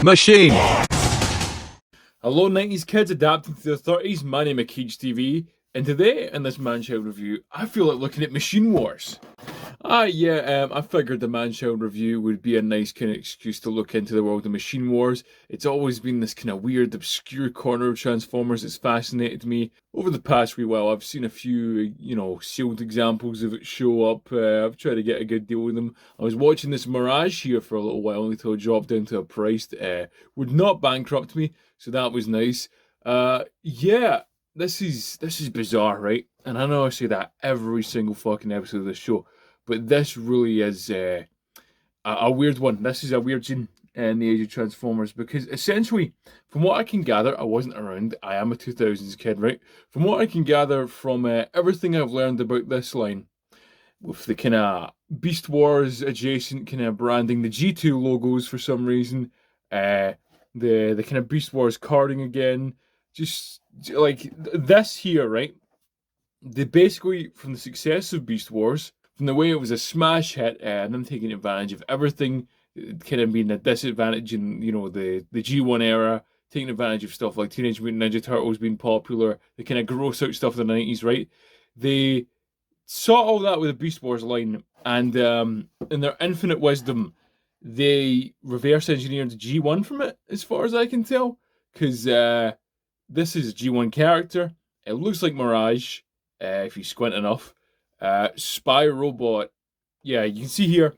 Machine. Hello 90s kids adapting to their 30s, my name is Keej TV, and today in this Manchild review, I feel like looking at Machine Wars. I figured the Manchild review would be a nice kind of excuse to look into the world of Machine Wars. It's always been this kind of weird, obscure corner of Transformers that's fascinated me. Over the past wee while, I've seen a few, sealed examples of it show up. I've tried to get a good deal with them. I was watching this Mirage here for a little while until it dropped down to a price that would not bankrupt me, so that was nice. This is bizarre, right? And I know I say that every single fucking episode of this show, but this really is a weird one. This is a weird scene in the age of Transformers because essentially, from what I can gather, I wasn't around. I am a 2000s kid, right? From what I can gather from everything I've learned about this line, with the kind of Beast Wars adjacent kind of branding, the G2 logos for some reason, the kind of Beast Wars carding again, just like this here, right? They basically, from the success of Beast Wars, from the way it was a smash hit, and them taking advantage of everything, kind of being a disadvantage in, the G1 era, taking advantage of stuff like Teenage Mutant Ninja Turtles being popular, the kind of gross out stuff of the 90s, right? They saw all that with the Beast Wars line, and in their infinite wisdom, they reverse engineered G1 from it, as far as I can tell, because this is a G1 character. It looks like Mirage, if you squint enough. Spy Robot, yeah, you can see here,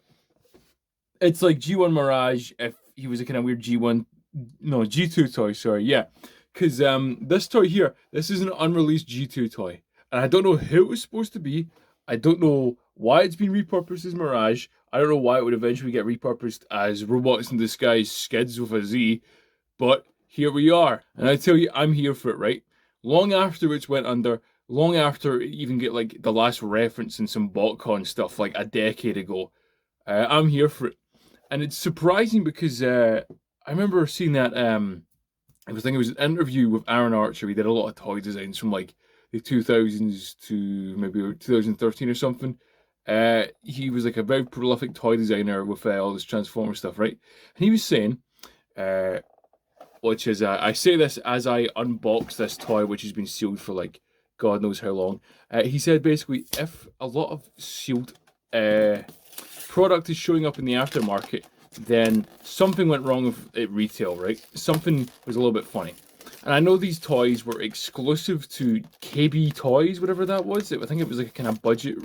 it's like G1 Mirage if he was a kind of weird G2 toy, sorry, yeah. Because this toy here, this is an unreleased G2 toy. And I don't know who it was supposed to be. I don't know why it's been repurposed as Mirage. I don't know why it would eventually get repurposed as Robots in Disguise Skids with a Z. But here we are. And I tell you, I'm here for it, right? Long after it went under, long after it even get like the last reference in some BotCon stuff like a decade ago, I'm here for it. And it's surprising because I remember seeing that, it was an interview with Aaron Archer. He did a lot of toy designs from like the 2000s to maybe 2013 or something. He was like a very prolific toy designer with all this Transformer stuff, right? And he was saying, which is, I say this as I unbox this toy, which has been sealed for like God knows how long. He said basically, if a lot of sealed product is showing up in the aftermarket, then something went wrong at retail, right? Something was a little bit funny. And I know these toys were exclusive to KB Toys, whatever that was. I think it was like a kind of budget.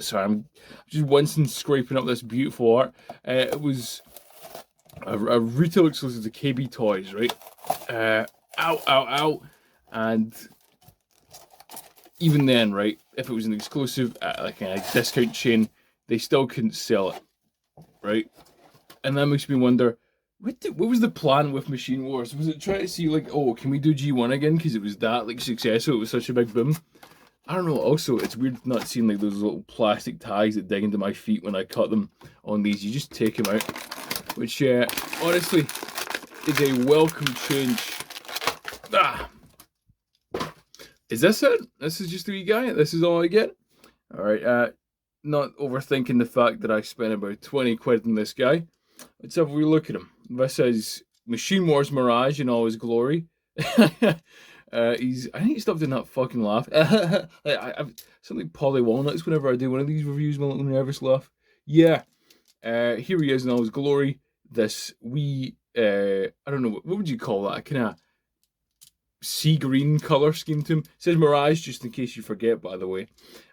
Sorry, I'm just wincing scraping up this beautiful art. It was a retail exclusive to KB Toys, right? Ow. And even then, right, if it was an exclusive at like a discount chain, they still couldn't sell it, right? And that makes me wonder, what was the plan with Machine Wars? Was it try to see like, oh, can we do G1 again because it was that like successful? It was such a big boom. I don't know. Also, it's weird not seeing like those little plastic tags that dig into my feet when I cut them on these. You just take them out, which honestly is a welcome change. Is this it? This is just a wee guy? This is all I get? Alright, not overthinking the fact that I spent about 20 quid on this guy. Let's have a wee look at him. This is Machine Wars Mirage in all his glory. I think he stopped doing that fucking laugh. I've something like Polly Walnuts whenever I do one of these reviews, my little nervous laugh. Yeah, here he is in all his glory. This wee, I don't know, what would you call that? Kind of sea green color scheme to him. It says Mirage, just in case you forget, by the way.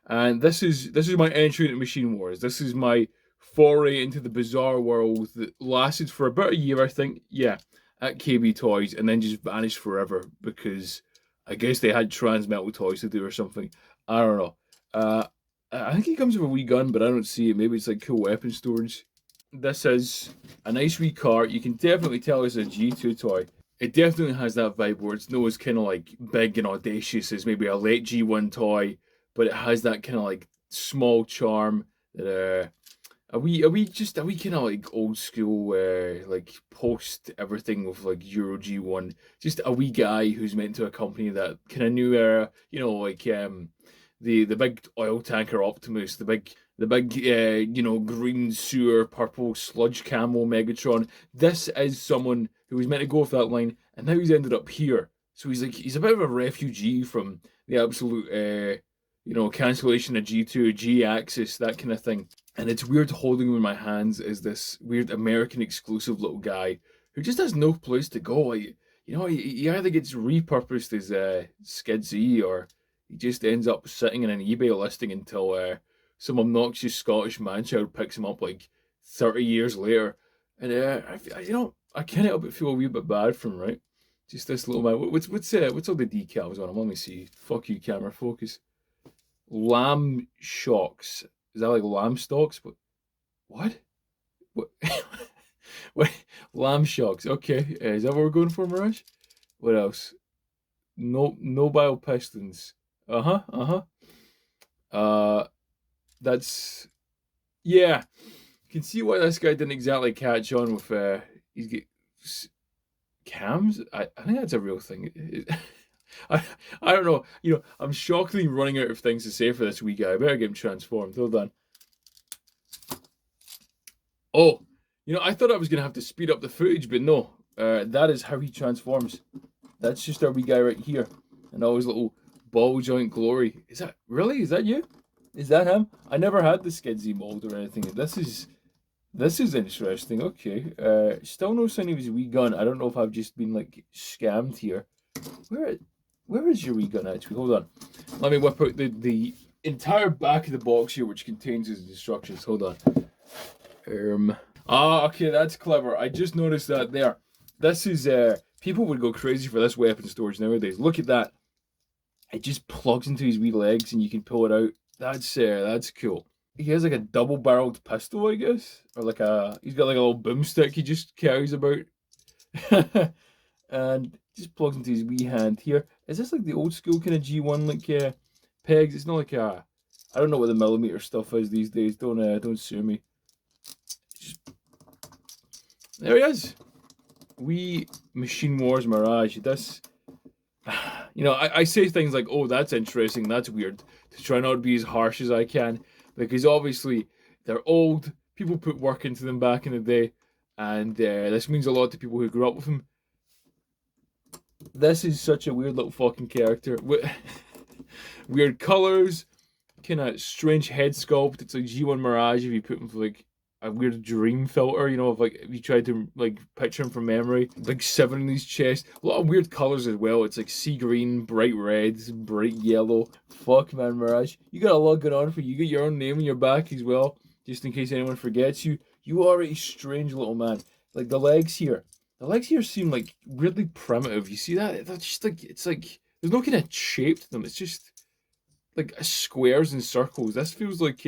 And this is my entry into Machine Wars. This is my foray into the bizarre world that lasted for about a year, I think. Yeah, at KB Toys, and then just vanished forever because I guess they had Transmetal toys to do or something. I don't know. I think he comes with a wee gun, but I don't see it. Maybe it's like cool weapon storage. This is a nice wee car. You can definitely tell it's a G2 toy. It definitely has that vibe where it's not as kind of like big and audacious as maybe a late G1 toy, but it has that kind of like small charm that a wee kind of like old school like post everything with like Euro G1, just a wee guy who's meant to accompany that kind of new era, like the big oil tanker Optimus, the big the big, you know, green sewer, purple sludge camo Megatron. This is someone who was meant to go off that line, and now he's ended up here. So he's like, he's a bit of a refugee from the absolute, you know, cancellation of G2, G-Axis, that kind of thing. And it's weird holding him in my hands as this weird American exclusive little guy who just has no place to go. Like, you know, he either gets repurposed as Skid Z, or he just ends up sitting in an eBay listing until some obnoxious Scottish manchild picks him up like 30 years later. And you know, I can't help but feel a wee bit bad for him, right? Just this little man. What's all the decals on him? Let me see. Fuck you, camera focus. Lamb shocks. Is that like lamb stalks? But what? What? What? Lamb shocks. Okay. Is that what we're going for, Mirage? What else? No, nobile pistons. Uh huh. Uh huh. That's yeah. You can see why this guy didn't exactly catch on with he's get cams. I think that's a real thing. I I don't know. You know, I'm shockingly running out of things to say for this wee guy. I better get him transformed. Hold on. Oh, you know, I thought I was gonna have to speed up the footage, but no. That is how he transforms. That's just our wee guy right here, and all his little ball joint glory. Is that really? Is that you? Is that him? I never had the Skidsy mold or anything. This is interesting. Okay. Still no sign of his wee gun. I don't know if I've just been like scammed here. Where where is your wee gun actually? Hold on. Let me whip out the entire back of the box here, which contains his instructions. Hold on. Okay, that's clever. I just noticed that there. This is people would go crazy for this weapon storage nowadays. Look at that. It just plugs into his wee legs and you can pull it out. That's cool. He has like a double-barreled pistol, I guess, or like he's got like a little boomstick he just carries about, and just plugs into his wee hand here. Is this like the old school kind of G1 like pegs? It's not like I don't know what the millimeter stuff is these days. Don't sue me. There he is. We Machine Wars Mirage. This, you know, I say things like, "Oh, that's interesting. That's weird," to try not to be as harsh as I can, because obviously they're old. People put work into them back in the day, and this means a lot to people who grew up with them. This is such a weird little fucking character. Weird colors, kind of strange head sculpt. It's like G1 Mirage if you put him for like a weird dream filter, you know, if you tried to like picture him from memory. Like 7 in his chest. A lot of weird colors as well. It's like sea green, bright red, bright yellow. Fuck man, Mirage. You got a lot going on for you. You got your own name on your back as well, just in case anyone forgets you. You are a strange little man. Like the legs here. The legs here seem like weirdly primitive. You see that? That's just like, it's like there's no kind of shape to them. It's just like squares and circles. This feels like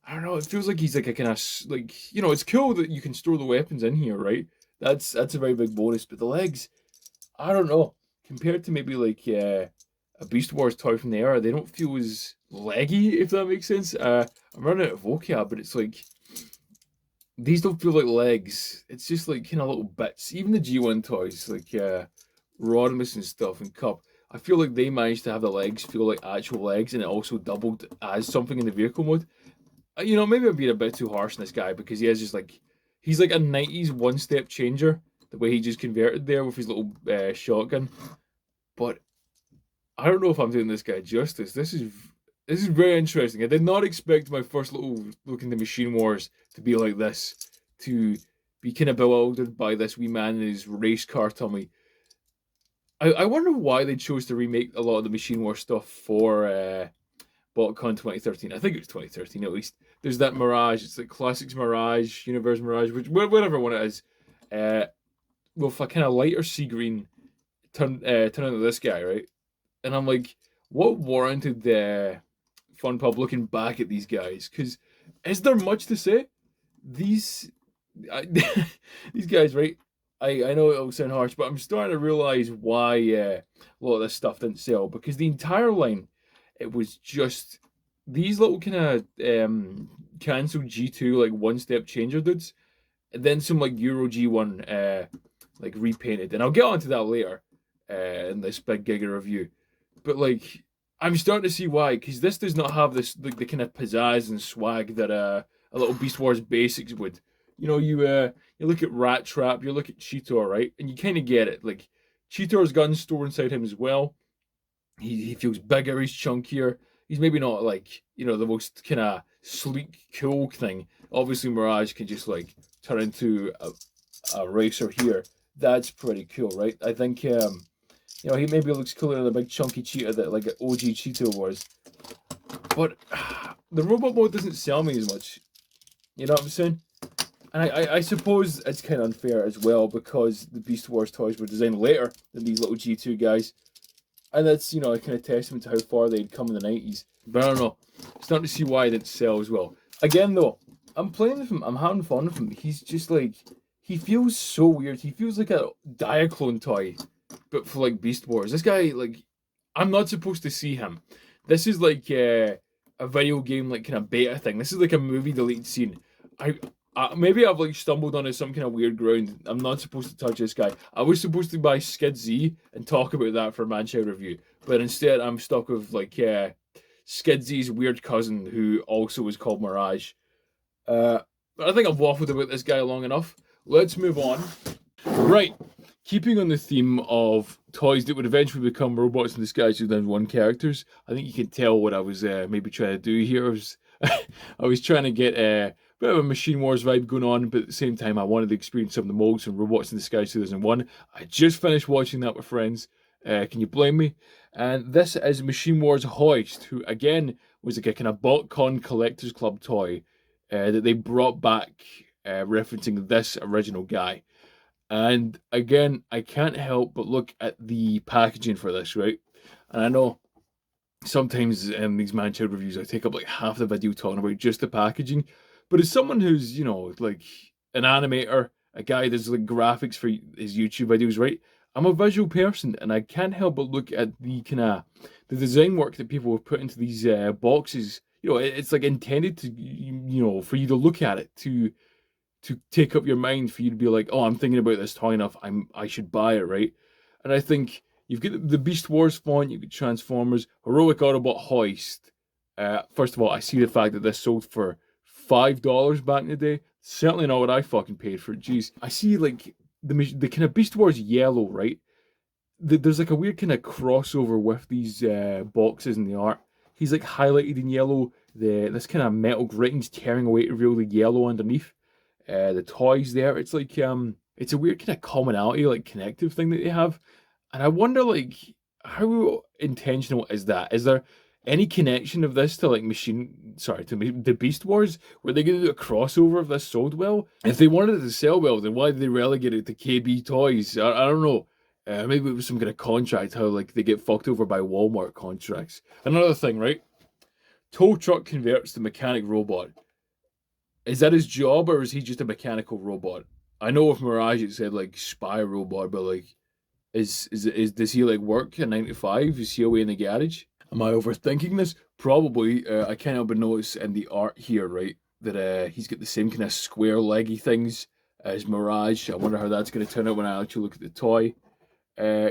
I don't know. It feels like he's like a kind of like, you know. It's cool that you can store the weapons in here, right? That's a very big bonus. But the legs, I don't know. Compared to maybe like a Beast Wars toy from the era, they don't feel as leggy, if that makes sense. I'm running out of vocab, but it's like these don't feel like legs. It's just like kind of little bits. Even the G1 toys, like Rodimus and stuff and Cup, I feel like they managed to have the legs feel like actual legs, and it also doubled as something in the vehicle mode. You know, maybe I'm being a bit too harsh on this guy because he has just like he's like a 90s one-step changer. The way he just converted there with his little shotgun, but I don't know if I'm doing this guy justice. This is very interesting. I did not expect my first little look into Machine Wars to be like this, to be kind of bewildered by this wee man in his race car tummy. I wonder why they chose to remake a lot of the Machine Wars stuff for BotCon 2013. I think it was 2013 at least. There's that Mirage. It's like Classics Mirage, Universe Mirage, whatever one it is. With a kind of lighter sea green turn into this guy, right? And I'm like, what warranted the Fun Pub looking back at these guys? Because is there much to say? These these guys, right? I know it'll sound harsh, but I'm starting to realize why a lot of this stuff didn't sell, because the entire line, it was just these little kind of cancelled G2 like one-step changer dudes, and then some like Euro G1 like repainted, and I'll get onto that later in this big Giga review. But like, I'm starting to see why, because this does not have this the kind of pizzazz and swag that a little Beast Wars Basics would. You know, you look at Rat Trap, you look at Cheetor, right, and you kind of get it. Like Cheetor's gun store inside him as well. He feels bigger, he's chunkier. He's maybe not like, you know, the most kind of sleek, cool thing. Obviously, Mirage can just like turn into a racer here. That's pretty cool, right? I think you know, he maybe looks cooler than the big chunky cheetah that like OG Cheeto was. But the robot mode doesn't sell me as much. You know what I'm saying? And I suppose it's kind of unfair as well because the Beast Wars toys were designed later than these little G2 guys. And that's, you know, a kind of testament to how far they'd come in the 90s. But I don't know. Starting to see why it didn't sell as well. Again, though, I'm playing with him. I'm having fun with him. He's just like, he feels so weird. He feels like a Diaclone toy, but for like Beast Wars. This guy, like, I'm not supposed to see him. This is like a video game, like, kind of beta thing. This is like a movie deleted scene. Maybe I've like stumbled onto some kind of weird ground. I'm not supposed to touch this guy. I was supposed to buy Skid Z and talk about that for a Manchild review, but instead I'm stuck with like Skid Z's weird cousin who also was called Mirage. But I think I've waffled about this guy long enough. Let's move on. Right, keeping on the theme of toys that would eventually become robots in disguise as one characters. I think you can tell what I was maybe trying to do here. I was trying to get a bit of a Machine Wars vibe going on, but at the same time, I wanted to experience some of the molds and Robots in Disguise 2001. I just finished watching that with friends. Can you blame me? And this is Machine Wars Hoist, who again was like a kind of BotCon Collectors Club toy that they brought back, referencing this original guy. And again, I can't help but look at the packaging for this, right? And I know sometimes in these Manchild reviews, I take up like half the video talking about just the packaging. But as someone who's, you know, like an animator, a guy that's like graphics for his YouTube videos, right? I'm a visual person, and I can't help but look at the kind of the design work that people have put into these boxes. You know, it's like intended to, you know, for you to look at it, to take up your mind, for you to be like, oh, I'm thinking about this toy enough, I should buy it, right? And I think you've got the Beast Wars font, you've got Transformers, Heroic Autobot Hoist. First of all, I see the fact that this sold for $5 back in the day. Certainly not what I fucking paid for it. Jeez. I see like the kind of Beast Wars yellow, right? There's like a weird kind of crossover with these boxes in the art. He's like highlighted in yellow. This kind of metal gritting's tearing away to reveal the yellow underneath. The toys there, it's like it's a weird kind of commonality, like connective thing that they have. And I wonder, like, how intentional is that? Is there any connection of this to like the Beast Wars? Were they going to do a crossover if this sold well? If they wanted it to sell well, then why did they relegate it to KB Toys? I don't know. Maybe it was some kind of contract, how like they get fucked over by Walmart contracts. Another thing, right? Tow truck converts to mechanic robot. Is that his job, or is he just a mechanical robot? I know with Mirage it said like spy robot, but like is does he like work a 9 to 5? Is he away in the garage? Am I overthinking this? Probably. I can't help but notice in the art here, right, that he's got the same kind of square leggy things as Mirage. I wonder how that's going to turn out when I actually look at the toy.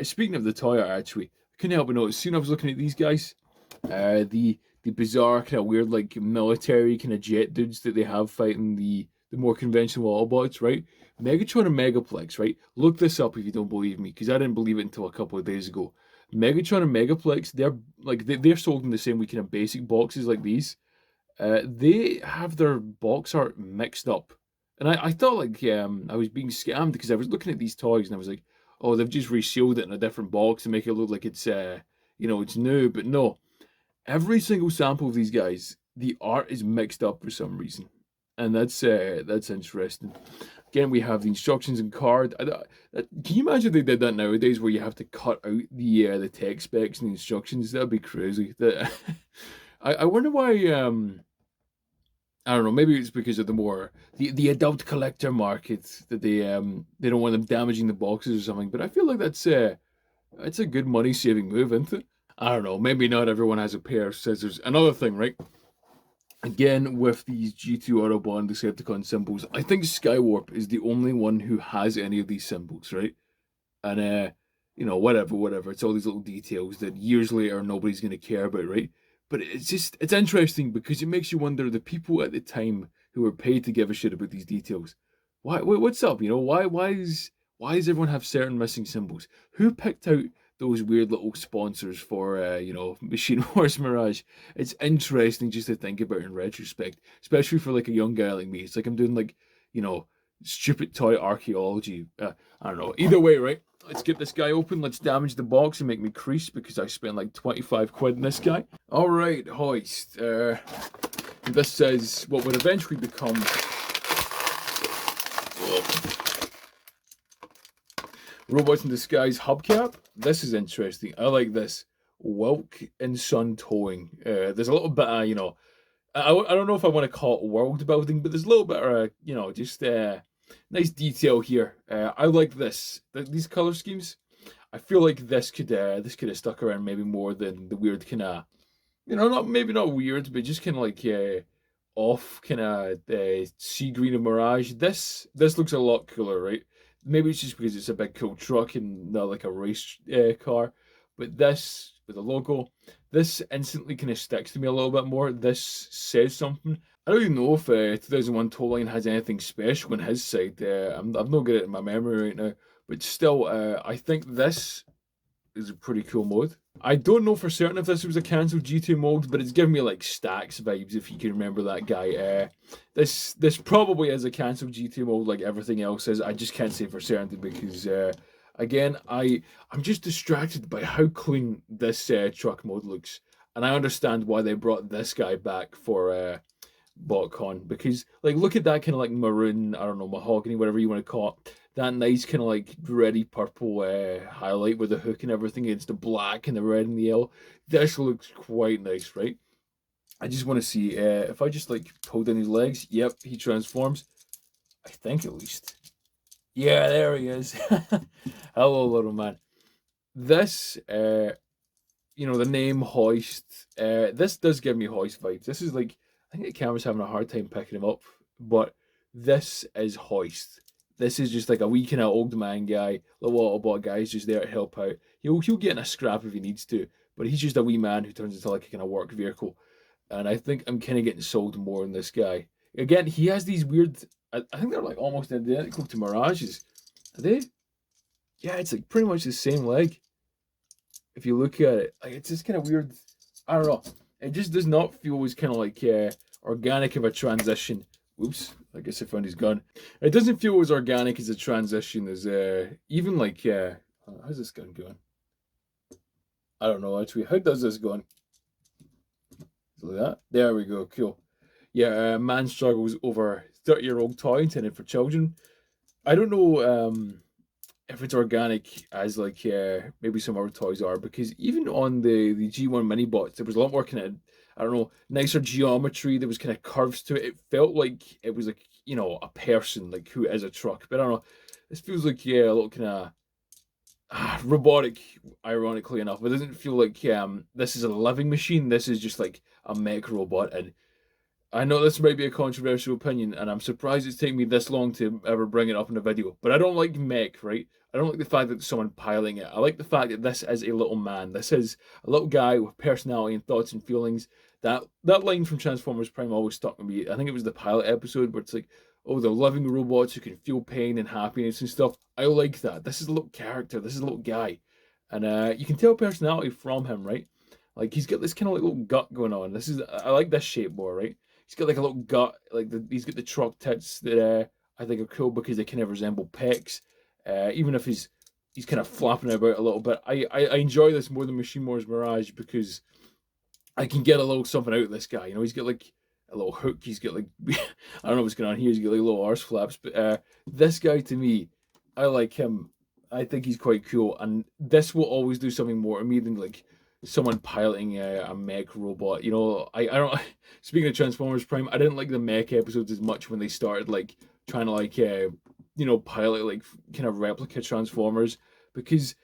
Speaking of the toy art, actually, I couldn't help but notice. Soon I was looking at these guys, the bizarre kind of weird like military kind of jet dudes that they have fighting the more conventional Autobots, right? Megatron and Megaplex, right? Look this up if you don't believe me, because I didn't believe it until a couple of days ago. Megatron and Megaplex, they're sold in the same kind of basic boxes like these. They have their box art mixed up, and I thought like I was being scammed because I was looking at these toys and I was like, oh, they've just resealed it in a different box to make it look like it's it's new, but no. Every single sample of these guys, the art is mixed up for some reason, and that's interesting. Again, we have the instructions and card. Can you imagine if they did that nowadays, where you have to cut out the tech specs and the instructions? That'd be crazy. I wonder why. I don't know. Maybe it's because of the adult collector market that they don't want them damaging the boxes or something. But I feel like that's a good money saving move, isn't it? I don't know. Maybe not everyone has a pair of scissors. Another thing, right? Again, with these G2 Autobot and Decepticon symbols, I think Skywarp is the only one who has any of these symbols, right? And you know, whatever. It's all these little details that years later nobody's going to care about, right? But it's interesting because it makes you wonder the people at the time who were paid to give a shit about these details. What's up? You know, why does everyone have certain missing symbols? Who picked out those weird little sponsors for, you know, Machine Wars Mirage? It's interesting just to think about in retrospect, especially for like a young guy like me. It's like I'm doing like, you know, stupid toy archaeology. I don't know. Either way, right? Let's get this guy open. Let's damage the box and make me crease because I spent like 25 quid in this guy. All right, hoist. This says what would eventually become Robots in Disguise hubcap. This is interesting. I like this. Wilk and Son Towing. There's a little bit of, you know, I don't know if I want to call it world building, but there's a little bit of, you know, just nice detail here. I like this. These color schemes. I feel like this could have stuck around maybe more than the weird kind of, you know, not weird, but just kind of like off kind of sea green and Mirage. This looks a lot cooler, right? Maybe it's just because it's a big cool truck and not like a race car. But this with the logo, this instantly kind of sticks to me a little bit more. This says something. I don't even know if 2001 Towline has anything special on his side. I'm not good at it in my memory right now. But still, I think this is a pretty cool mode. I don't know for certain if this was a cancelled G2 mode, but it's giving me like Stacks vibes if you can remember that guy. This probably is a cancelled G2 mode like everything else is. I just can't say for certainty because again, I'm just distracted by how clean this truck mode looks. And I understand why they brought this guy back for BotCon because like look at that kind of like maroon, I don't know, mahogany, whatever you want to call it. That nice kind of like reddy purple highlight with the hook and everything against the black and the red and the yellow. This looks quite nice, right? I just want to see if I just like pull down his legs. Yep, he transforms. I think at least. Yeah, there he is. Hello, little man. This, you know, the name Hoist. This does give me Hoist vibes. This is like, I think the camera's having a hard time picking him up, but this is Hoist. This is just like a wee kind of old man guy, little Autobot guy. He's just there to help out. He'll get in a scrap if he needs to, but he's just a wee man who turns into like a kind of work vehicle. And I think I'm kind of getting sold more on this guy. Again, he has these weird. I think they're like almost identical to Mirage's. Are they? Yeah, it's like pretty much the same leg. If you look at it, like it's just kind of weird. I don't know. It just does not feel as kind of like organic of a transition. Oops, I guess I found his gun. It doesn't feel as organic as a transition as even like how's this gun going? I don't know actually. How does this going? Like that. There we go. Cool. Yeah, man struggles over 30-year-old toy intended for children. I don't know if it's organic as like maybe some other toys are because even on the G1 mini bots there was a lot more kind of I don't know nicer geometry. There was kind of curves to it. It felt like it was like you know a person like who is a truck. But I don't know. This feels like a little kind of robotic, ironically enough. It doesn't feel like this is a living machine. This is just like a mech robot. And I know this might be a controversial opinion, and I'm surprised it's taken me this long to ever bring it up in a video. But I don't like mech, right? I don't like the fact that there's someone piloting it. I like the fact that this is a little man. This is a little guy with personality and thoughts and feelings. That line from Transformers Prime always stuck with me. I think it was the pilot episode where it's like, oh, they're living robots who can feel pain and happiness and stuff. I like that. This is a little character. This is a little guy. And you can tell personality from him, right? Like, he's got this kind of like little gut going on. I like this shape more, right? He's got like a little gut. He's got the truck tits that I think are cool because they kind of resemble pecs. Even if he's kind of flapping about a little bit. I enjoy this more than Machine Wars Mirage because I can get a little something out of this guy. You know, he's got like a little hook. He's got like I don't know what's going on here. He's got like little arse flaps. But this guy to me, I like him. I think he's quite cool, and this will always do something more to me than like someone piloting a mech robot. You know, I don't. Speaking of Transformers Prime, I didn't like the mech episodes as much when they started like trying to like you know pilot like kind of replica Transformers because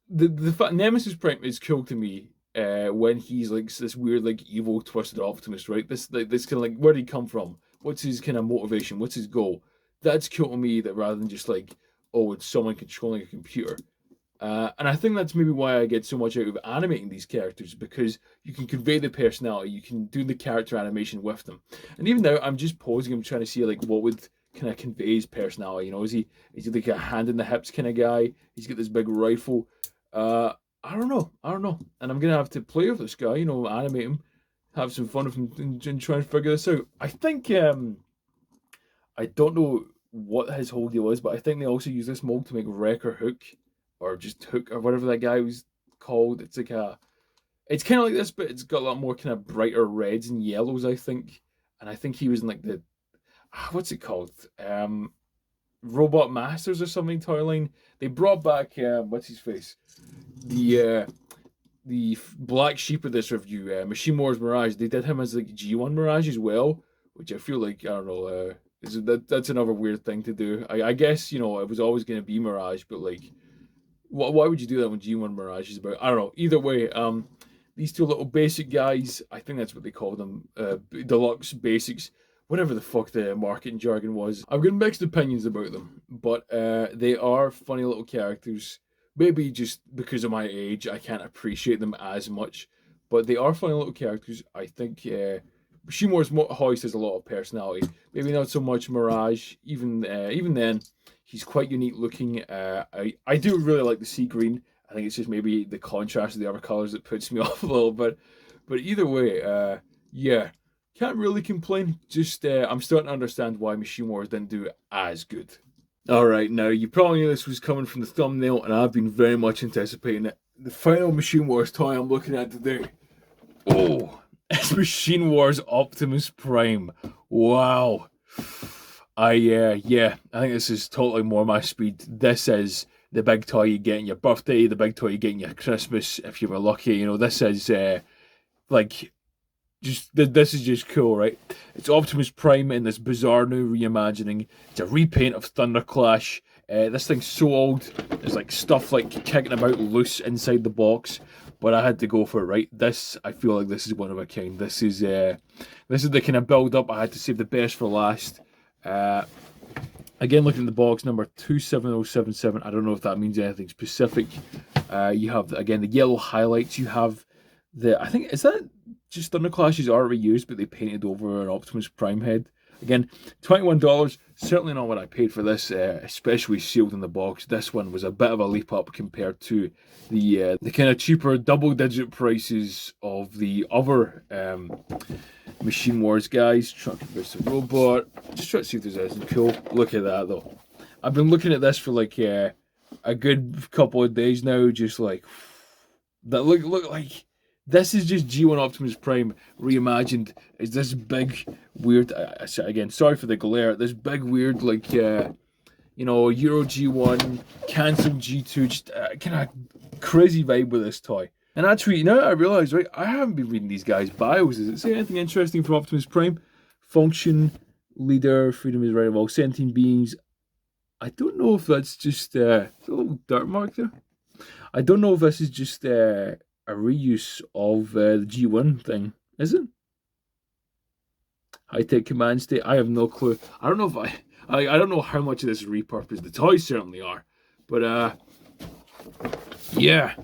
the fact Nemesis Prime is cool to me. When he's like this weird like evil twisted Optimus, right? This kind of like where did he come from? What's his kind of motivation? What's his goal? That's cool to me. That rather than just like oh, it's someone controlling a computer. And I think that's maybe why I get so much out of animating these characters, because you can convey the personality, you can do the character animation with them. And even now, I'm just posing him, trying to see like what would kind of convey his personality. You know, is he like a hand in the hips kind of guy? He's got this big rifle. I don't know, and I'm gonna have to play with this guy. You know, animate him, have some fun with him, and try and figure this out. I think I don't know what his whole deal is, but I think they also use this mold to make Wrecker Hook, or just Hook, or whatever that guy was called. It's like it's kind of like this, but it's got a lot more kind of brighter reds and yellows, I think. And I think he was in like the, what's it called? Robot Masters or something toy line. They brought back what's his face, the black sheep of this review, Machine Wars Mirage. They did him as like G1 Mirage as well, which I feel like, I don't know, that's another weird thing to do. I guess, you know, it was always going to be Mirage, but like, why would you do that when G1 Mirage is about? I don't know. Either way, these two little basic guys, I think that's what they call them, deluxe basics, whatever the fuck the marketing jargon was. I've got mixed opinions about them, but they are funny little characters. Maybe just because of my age, I can't appreciate them as much, but they are funny little characters. I think Machine Wars Hoist has a lot of personality. Maybe not so much Mirage. Even then, he's quite unique looking. I do really like the sea green. I think it's just maybe the contrast of the other colors that puts me off a little bit. But either way, yeah, can't really complain. Just I'm starting to understand why Machine Wars didn't do as good. Alright, now you probably knew this was coming from the thumbnail, and I've been very much anticipating it. The final Machine Wars toy I'm looking at today. Oh, it's Machine Wars Optimus Prime. Wow. Yeah, I think this is totally more my speed. This is the big toy you get on your birthday, the big toy you get on your Christmas, if you were lucky. You know, this is like, this is just cool, right? It's Optimus Prime in this bizarre new reimagining. It's a repaint of Thunderclash. This thing's so old. There's like stuff like kicking about loose inside the box, but I had to go for it, right? This, I feel like this is one of a kind. This is the kind of build up. I had to save the best for last. Again, looking at the box, number 27077. I don't know if that means anything specific. You have, again, the yellow highlights. You have I think, is that just Thunderclash's already used, but they painted over an Optimus Prime head? Again, $21. Certainly not what I paid for this, especially sealed in the box. This one was a bit of a leap up compared to the kind of cheaper double-digit prices of the other Machine Wars guys. Truck vs. Robot. Just try to see if there's anything cool. Look at that, though. I've been looking at this for like a good couple of days now, just like, that look like... This is just G1 Optimus Prime reimagined. Is this big, weird... again, sorry for the glare. This big, weird, like, you know, Euro G1, cancelled G2, just kind of crazy vibe with this toy. And actually, now I realise, right, I haven't been reading these guys' bios. Does it say anything interesting from Optimus Prime? Function, leader, freedom is right of all sentient beings. I don't know if that's just... a little dirt mark there. I don't know if this is just... a reuse of the G1 thing, is it? High-tech command state. I have no clue. I don't know if I don't know how much of this is repurposed. The toys certainly are, but yeah.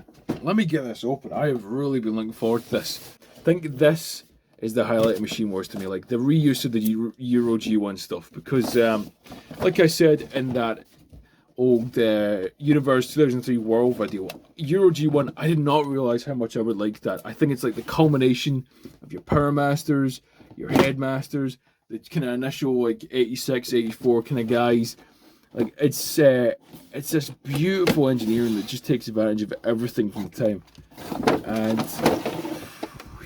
Let me get this open. I have really been looking forward to this. I think this is the highlight of Machine Wars to me, like the reuse of the Euro G1 stuff, because like I said in that old Universe 2003 World video, Euro G1, I did not realise how much I would like that. I think it's like the culmination of your Power Masters, your Headmasters, the kind of initial like 86, 84 kind of guys. Like, it's this beautiful engineering that just takes advantage of everything from the time. And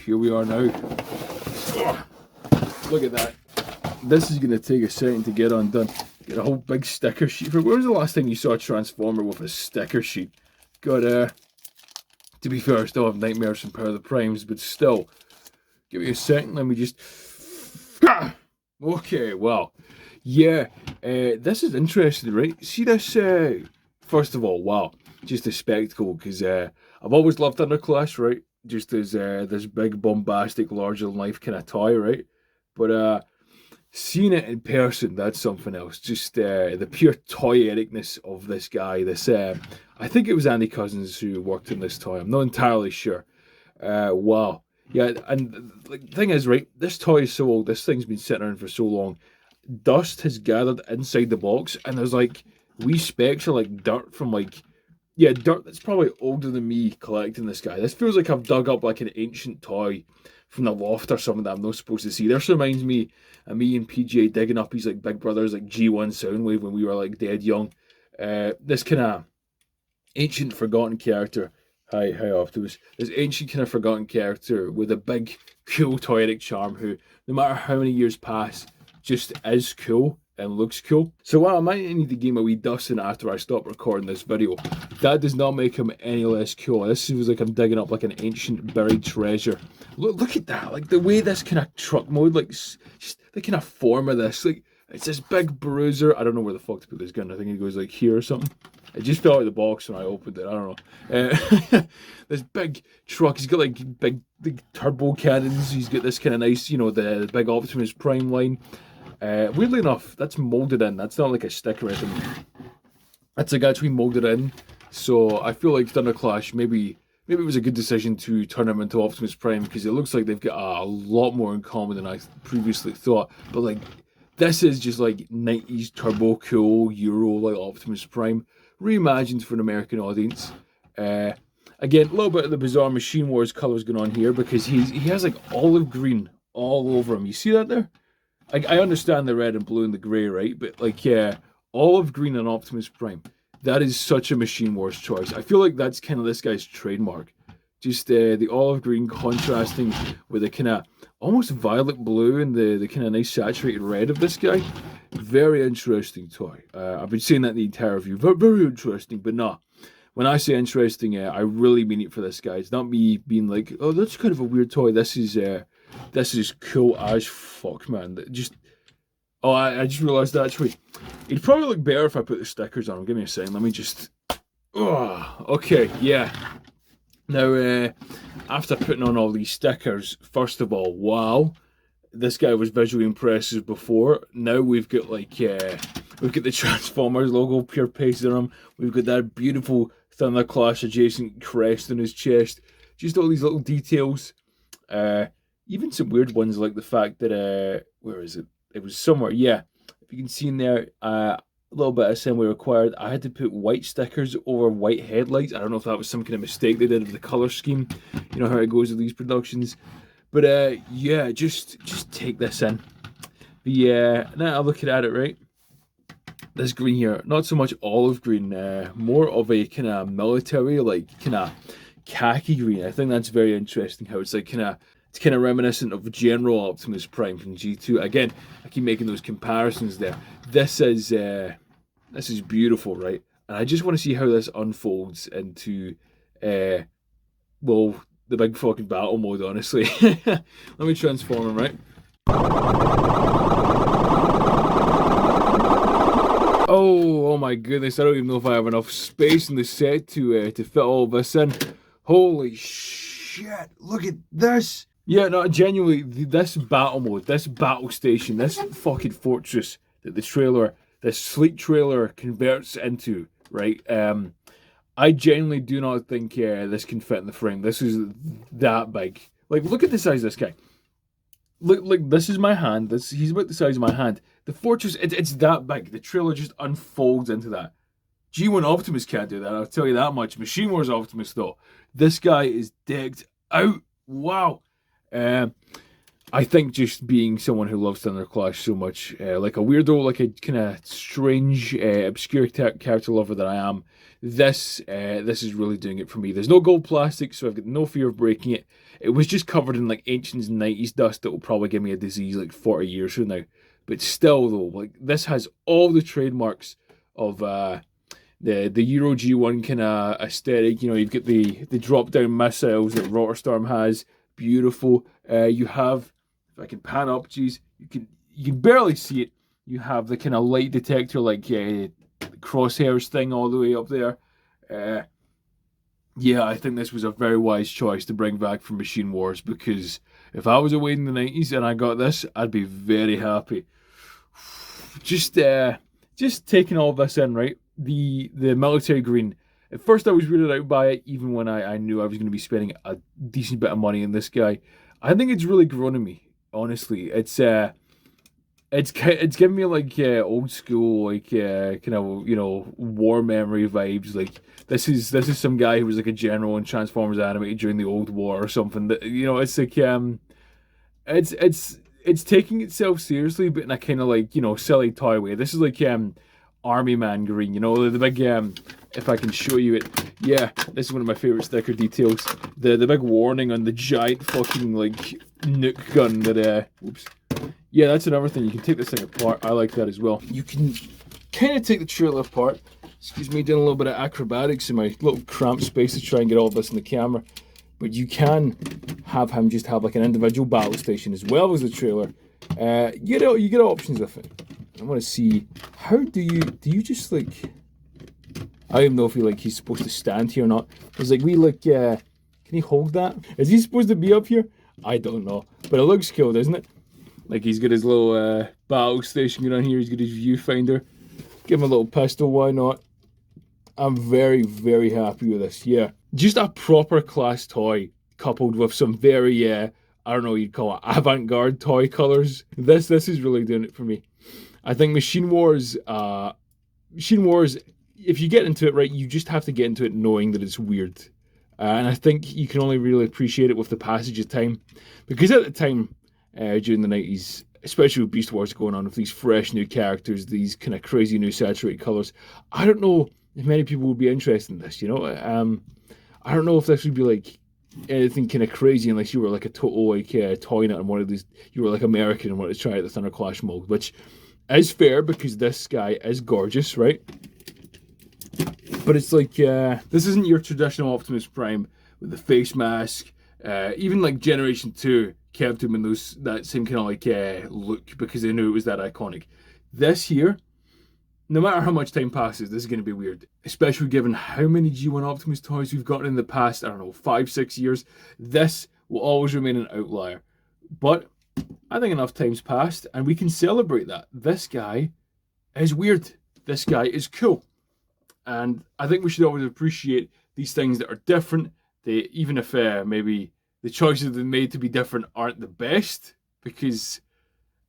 here we are now. Look at that. This is going to take a second to get undone. Get a whole big sticker sheet. When was the last time you saw a Transformer with a sticker sheet? God, to be fair, I still have nightmares from Power of the Primes, but still. Give me a second, let me just... Okay, well, yeah, this is interesting, right? See this, first of all, wow, just a spectacle, because I've always loved Thunderclash, right? Just as this big, bombastic, larger-than-life kind of toy, right? But seeing it in person, that's something else. Just the pure toyeticness of this guy. I think it was Andy Cousins who worked on this toy. I'm not entirely sure. Wow. Yeah, and the thing is, right, this toy is so old. This thing's been sitting around for so long. Dust has gathered inside the box, and there's like wee specks of like dirt from like, yeah, dirt that's probably older than me collecting this guy. This feels like I've dug up like an ancient toy from the loft or something that I'm not supposed to see. This reminds me of me and PJ digging up his like big brothers like G1 Soundwave when we were like dead young. This kind of ancient forgotten character. Hi Optimus. This ancient kind of forgotten character with a big cool toyetic charm who, no matter how many years pass, just is cool and looks cool. So while I might need to give him a wee dusting after I stop recording this video, that does not make him any less cool. This feels like I'm digging up like an ancient buried treasure. Look at that, like the way this kind of truck mode, like just the kind of form of this, like it's this big bruiser. I don't know where the fuck to put this gun. I think it goes like here or something. It just fell out of the box when I opened it. I don't know. This big truck. He's got like big turbo cannons. He's got this kind of nice, you know, the big Optimus Prime line. Weirdly enough, that's molded in. That's not like a sticker or anything. That's like actually molded in. So I feel like Thunderclash, maybe it was a good decision to turn him into Optimus Prime because it looks like they've got a lot more in common than I previously thought. But like, this is just like 90s turbo cool Euro like Optimus Prime, reimagined for an American audience. Again, a little bit of the bizarre Machine Wars colours going on here because he has like olive green all over him. You see that there? I understand the red and blue and the grey, right? But like, yeah, olive green and Optimus Prime. That is such a Machine Wars choice. I feel like that's kind of this guy's trademark. Just the olive green contrasting with the kind of almost violet blue and the kind of nice saturated red of this guy. Very interesting toy. I've been saying that the entire review. Very, very interesting, but nah. When I say interesting, I really mean it for this guy. It's not me being like, oh, that's kind of a weird toy. This is cool as fuck, man. I just realised that actually, it'd probably look better if I put the stickers on him. Give me a second. Let me just. Oh, okay, yeah. Now, after putting on all these stickers, first of all, wow, this guy was visually impressive before. Now we've got like, we've got the Transformers logo pure pasted on him. We've got that beautiful Thunderclash adjacent crest on his chest. Just all these little details. Even some weird ones like the fact that, where is it? It was somewhere, yeah. If you can see in there, a little bit of assembly required. I had to put white stickers over white headlights. I don't know if that was some kind of mistake they did with the color scheme. You know how it goes with these productions. But yeah, just take this in. Now I'm looking at it, right? This green here, not so much olive green, more of a kind of military, like kind of khaki green. I think that's very interesting how it's like it's kind of reminiscent of General Optimus Prime from G2. Again, I keep making those comparisons there. This is beautiful, right? And I just want to see how this unfolds into, well, the big fucking battle mode, honestly. Let me transform him, right? Oh my goodness, I don't even know if I have enough space in the set to fit all this in. Holy shit, look at this! Yeah, no, genuinely, this battle mode, this battle station, this fucking fortress that this sleek trailer converts into, right? I genuinely do not think this can fit in the frame. This is that big. Like, look at the size of this guy. Look, this is my hand. He's about the size of my hand. The fortress, it's that big. The trailer just unfolds into that. G1 Optimus can't do that, I'll tell you that much. Machine Wars Optimus, though. This guy is decked out. Wow. I think just being someone who loves Thunderclash so much, like a weirdo, like a kind of strange, obscure character lover that I am, this is really doing it for me. There's no gold plastic, so I've got no fear of breaking it. It was just covered in like ancient 90s dust that will probably give me a disease like 40 years from now. But still, though, like this has all the trademarks of the Euro G1 kind of aesthetic. You know, you've got the drop down missiles that Rotorstorm has. Beautiful. You have, if I can pan up, geez, you can barely see it. You have the kind of light detector, like crosshairs thing all the way up there. Yeah, I think this was a very wise choice to bring back from Machine Wars, because if I was away in the 90s and I got this, I'd be very happy. just taking all of this in, right? The military green. At first, I was weirded out by it, even when I knew I was going to be spending a decent bit of money on this guy. I think it's really grown on me. Honestly, it's giving me like old school, like kind of war memory vibes. Like this is some guy who was like a general in Transformers animated during the Old War or something. That it's like it's taking itself seriously, but in a kind of like silly toy way. This is like Army Man green. The big if I can show you it. Yeah, this is one of my favorite sticker details. The big warning on the giant fucking like nuke gun that oops. Yeah, that's another thing. You can take this thing apart. I like that as well. You can kind of take the trailer apart. Excuse me, doing a little bit of acrobatics in my little cramped space to try and get all of this in the camera. But you can have him just have like an individual battle station as well as the trailer. You get options with it. I want to see, how do you just like, I don't even know if he's supposed to stand here or not. There's like can he hold that? Is he supposed to be up here? I don't know, but it looks cool, doesn't it? Like he's got his little battle station going on here. He's got his viewfinder. Give him a little pistol, why not? I'm very, very happy with this. Yeah, just a proper class toy coupled with some very I don't know what you'd call it, avant-garde toy colors. This is really doing it for me. I think Machine Wars, if you get into it right, you just have to get into it knowing that it's weird. And I think you can only really appreciate it with the passage of time. Because at the time, during the 90s, especially with Beast Wars going on with these fresh new characters, these kind of crazy new saturated colours, I don't know if many people would be interested in this, I don't know if this would be like anything kind of crazy unless you were like a total like toy nut and wanted these, you were like American and wanted to try out the Thunderclash mold, which is fair because this guy is gorgeous, right? But it's like, this isn't your traditional Optimus Prime with the face mask. Even like Generation 2 kept him in that same kind of like look because they knew it was that iconic. This here, no matter how much time passes, this is going to be weird. Especially given how many G1 Optimus toys we've gotten in the past, I don't know, 5-6 years. This will always remain an outlier. But I think enough time's passed and we can celebrate that. This guy is weird. This guy is cool. And I think we should always appreciate these things that are different. Even if maybe the choices they made to be different aren't the best. Because,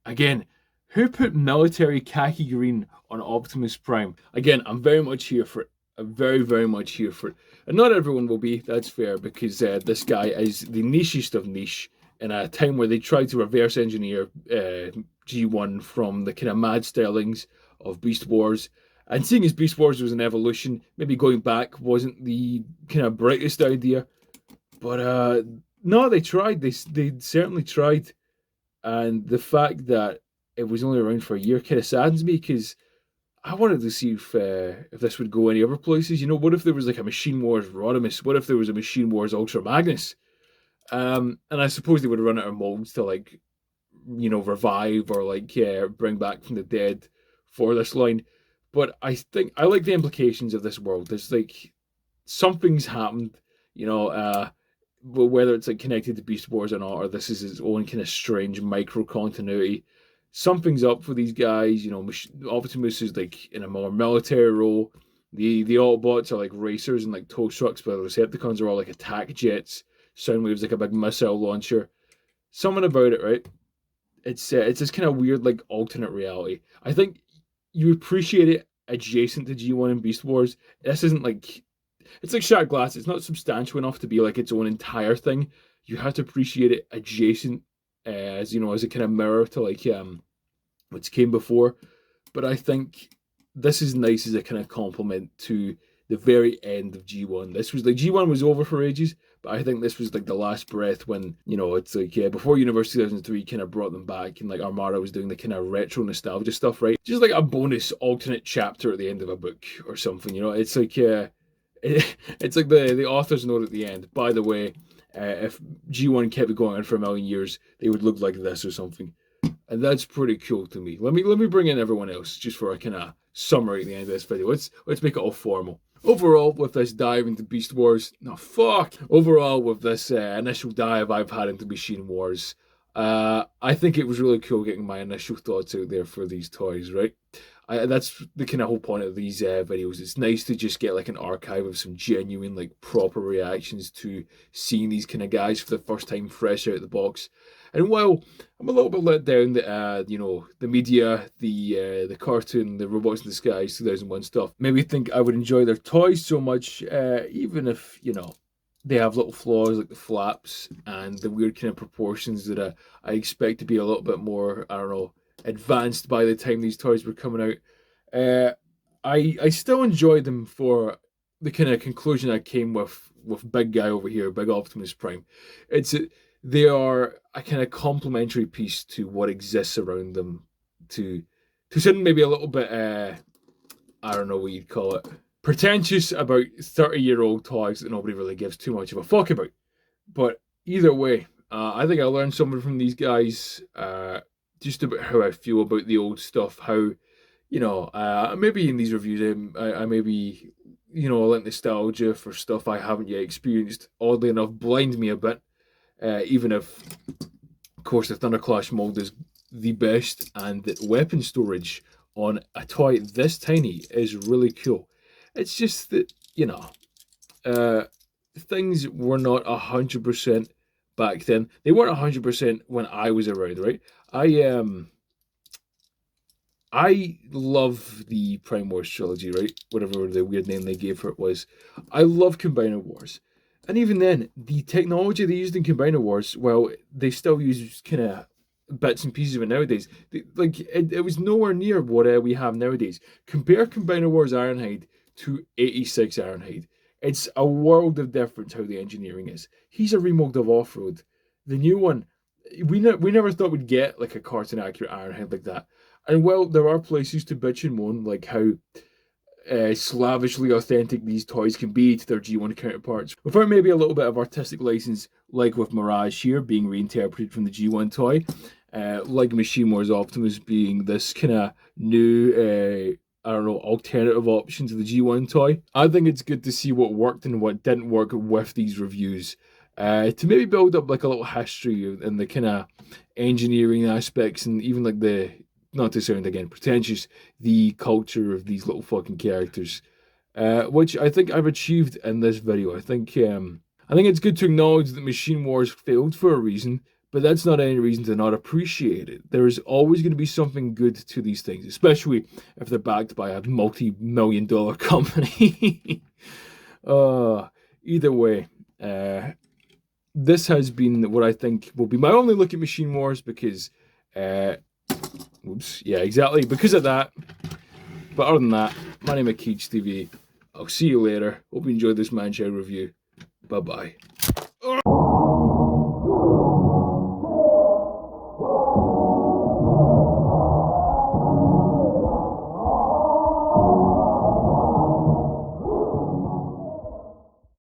again, who put military khaki green on Optimus Prime? Again, I'm very much here for it. I'm very, very much here for it. And not everyone will be, that's fair, because this guy is the nichest of niche in a time where they tried to reverse engineer G1 from the kind of mad stylings of Beast Wars. And seeing as Beast Wars was an evolution, maybe going back wasn't the kind of brightest idea. But no, they tried. They certainly tried. And the fact that it was only around for a year kind of saddens me because I wanted to see if this would go any other places. What if there was like a Machine Wars Rodimus? What if there was a Machine Wars Ultra Magnus? And I suppose they would run out of molds to like, revive or like bring back from the dead for this line. But I think I like the implications of this world. There's like something's happened, whether it's like connected to Beast Wars or not, or this is its own kind of strange micro continuity. Something's up for these guys. Optimus is like in a more military role. The Autobots are like racers and like tow trucks, but the Decepticons are all like attack jets. Soundwave's like a big missile launcher. Something about it, right? It's this kind of weird like alternate reality. I think you appreciate it adjacent to G1 and Beast Wars. This isn't like, it's like Shattered Glass. It's not substantial enough to be like its own entire thing. You have to appreciate it adjacent as a kind of mirror to like what's came before. But I think this is nice as a kind of compliment to the very end of G1. This was like, G1 was over for ages, but I think this was like the last breath when, it's like, before Universe 2003 kind of brought them back and like Armada was doing the kind of retro nostalgia stuff, right? Just like a bonus alternate chapter at the end of a book or something, It's like, it's like the author's note at the end. By the way, if G1 kept going on for a million years, they would look like this or something. And that's pretty cool to me. Let me bring in everyone else just for a kind of summary at the end of this video. Let's make it all formal. Overall, with this dive into Beast Wars, overall, with this initial dive I've had into Machine Wars, I think it was really cool getting my initial thoughts out there for these toys, right? That's the kind of whole point of these videos. It's nice to just get like an archive of some genuine, like proper reactions to seeing these kind of guys for the first time, fresh out of the box. And while I'm a little bit let down that you know, the media, the cartoon, the Robots in Disguise 2001 stuff, maybe think I would enjoy their toys so much, even if, you know, they have little flaws like the flaps and the weird kind of proportions that I expect to be a little bit more, I don't know, advanced by the time these toys were coming out. I still enjoy them for the kind of conclusion I came with big guy over here, big Optimus Prime. They are a kind of complementary piece to what exists around them, to something maybe a little bit I don't know what you'd call it, pretentious about 30-year-old toys that nobody really gives too much of a fuck about. But either way, I think I learned something from these guys, just about how I feel about the old stuff, how, you know, maybe in these reviews, I maybe, you know, let nostalgia for stuff I haven't yet experienced, oddly enough, blind me a bit, even if, of course, the Thunderclash mold is the best, and the weapon storage on a toy this tiny is really cool. It's just that, you know, things were not 100% back then. They weren't 100% when I was around, right? I love the Prime Wars trilogy, right? Whatever the weird name they gave for it was. I love Combiner Wars. And even then, the technology they used in Combiner Wars, well, they still use kind of bits and pieces of it nowadays. It was nowhere near what we have nowadays. Compare Combiner Wars Ironhide to 86 Ironhide. It's a world of difference how the engineering is. He's a remold of Off-Road. The new one, we never thought we'd get like a cartoon accurate Ironhide like that. And well, there are places to bitch and moan, like how slavishly authentic these toys can be to their G1 counterparts, without maybe a little bit of artistic license, like with Mirage here being reinterpreted from the G1 toy, like Machine Wars Optimus being this kind of new, I don't know, alternative option to the G1 toy. I think it's good to see what worked and what didn't work with these reviews, to maybe build up like a little history and the kind of engineering aspects, and even like the, not to sound again pretentious, the culture of these little fucking characters, which I think I've achieved in this video. I think it's good to acknowledge that Machine Wars failed for a reason, but that's not any reason to not appreciate it. There is always going to be something good to these things, especially if they're backed by a multi-million-dollar company. Either way, this has been what I think will be my only look at Machine Wars, because oops, yeah, exactly, because of that. But other than that, my name is Keej TV. I'll see you later. Hope you enjoyed this Manchild review. Bye-bye.